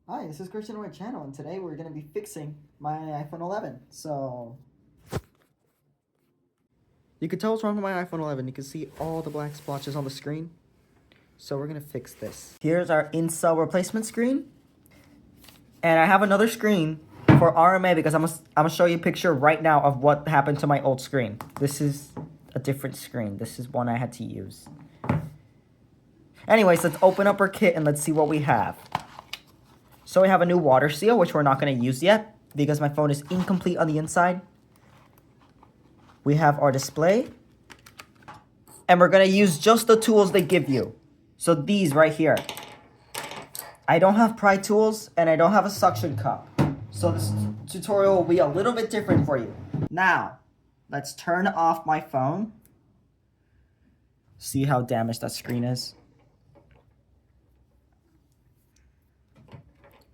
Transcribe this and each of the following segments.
Hi, this is Kris on my channel, and today we're going to be fixing my iPhone 11. So, you can tell what's wrong with my iPhone 11. You can see all the black splotches on the screen. So we're going to fix this. Here's our in-cell replacement screen. And I have another screen for RMA because I'm gonna show you a picture right now of what happened to my old screen. This is a different screen. This is one I had to use. Anyways, let's open up our kit and let's see what we have. So we have a new water seal, which we're not going to use yet because my phone is incomplete on the inside. We have our display. And we're going to use just the tools they give you. So these right here. I don't have pry tools and I don't have a suction cup. So this tutorial will be a little bit different for you. Now, let's turn off my phone. See how damaged that screen is.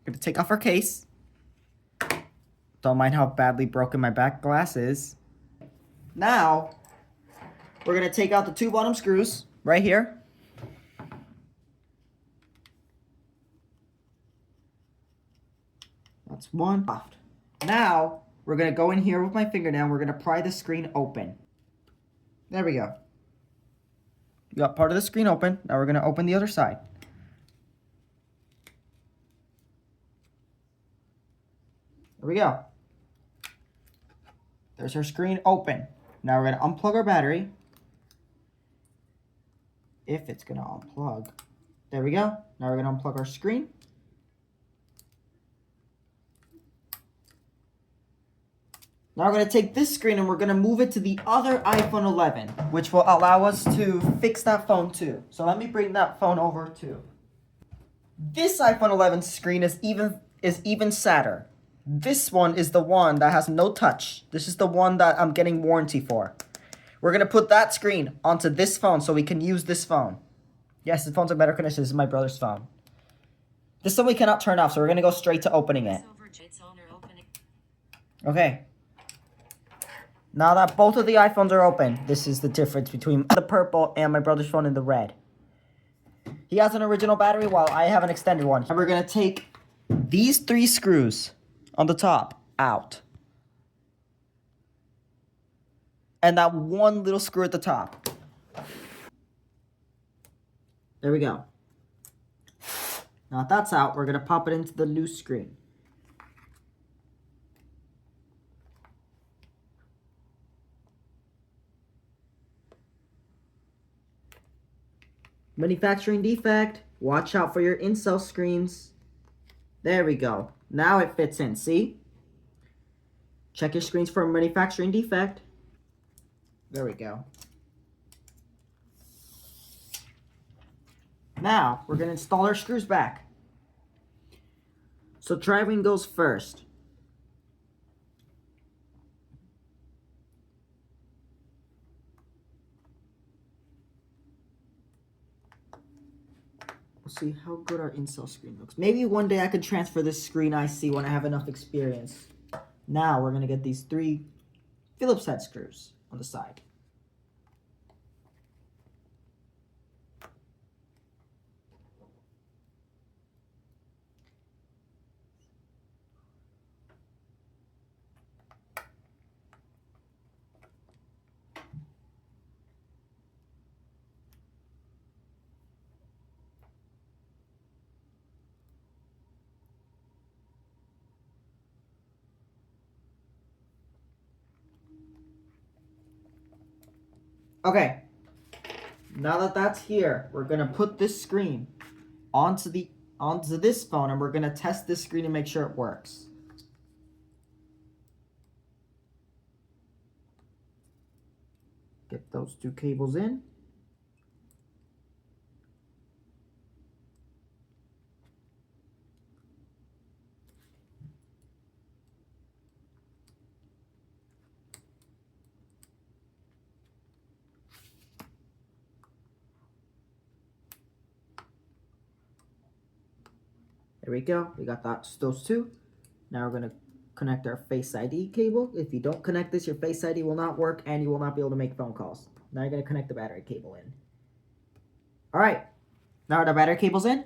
Gonna take off our case. Don't mind how badly broken my back glass is. Now, we're gonna take out the two bottom screws right here. That's one left. Now, we're gonna go in here with my fingernail and we're gonna pry the screen open. There we go. We got part of the screen open. Now we're gonna open the other side. There we go. There's our screen open. Now we're going to unplug our battery. If it's going to unplug. There we go. Now we're going to unplug our screen. Now we're going to take this screen and we're going to move it to the other iPhone 11, which will allow us to fix that phone too. So let me bring that phone over too. This iPhone 11 screen is even sadder. This one is the one that has no touch. This is the one that I'm getting warranty for. We're going to put that screen onto this phone so we can use this phone. Yes, the phone's in better condition. This is my brother's phone. This one we cannot turn off, so we're going to go straight to opening it. Okay. Now that both of the iPhones are open, this is the difference between the purple and my brother's phone in the red. He has an original battery while I have an extended one. And we're going to take these three screws on the top out. And that one little screw at the top. There we go. Now that that's out, we're going to pop it into the new screen. Manufacturing defect. Watch out for your in-cell screens. There we go. Now it fits in, see? Check your screens for a manufacturing defect. There we go. Now, we're going to install our screws back. So driving goes first. We'll see how good our in-cell screen looks. Maybe one day I could transfer this screen IC when I have enough experience. Now, we're going to get these three Phillips head screws on the side. Okay, now that that's here, we're gonna put this screen onto this phone, and we're gonna test this screen and make sure it works. Get those two cables in. There we go. We got those two. Now we're going to connect our Face ID cable. If you don't connect this, your Face ID will not work and you will not be able to make phone calls. Now you're going to connect the battery cable in. All right. Now the battery cable's in.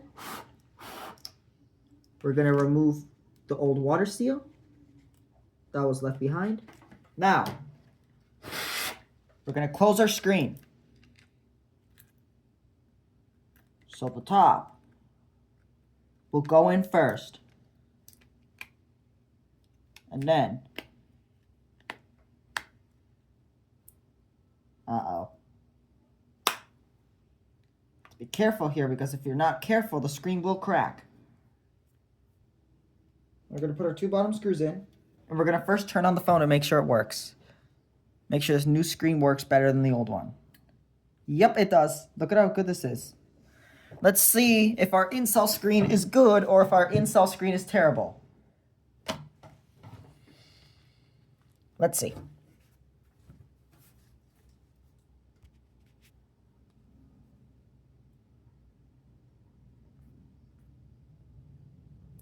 We're going to remove the old water seal that was left behind. Now, we're going to close our screen. So the top will go in first. And then, be careful here, because if you're not careful, the screen will crack. We're going to put our 2 bottom screws in, and we're going to first turn on the phone and make sure it works. Make sure this new screen works better than the old one. Yep, it does. Look at how good this is. Let's see if our install screen is good or if our install screen is terrible. Let's see.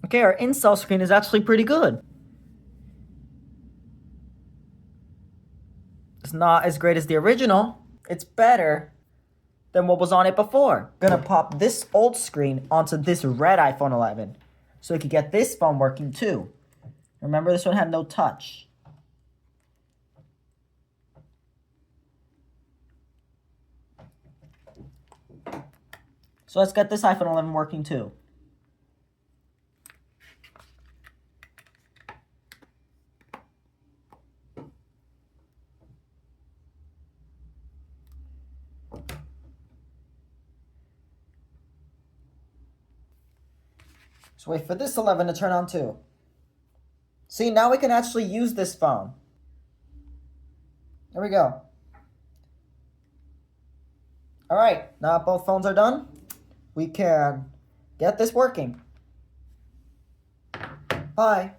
Okay, our install screen is actually pretty good. It's not as great as the original. It's better than what was on it before. I'm gonna pop this old screen onto this red iPhone 11 so we can get this phone working too. Remember, this one had no touch. So let's get this iPhone 11 working too. So wait for this 11 to turn on too. See, now we can actually use this phone. There we go. All right, now both phones are done. We can get this working. Bye.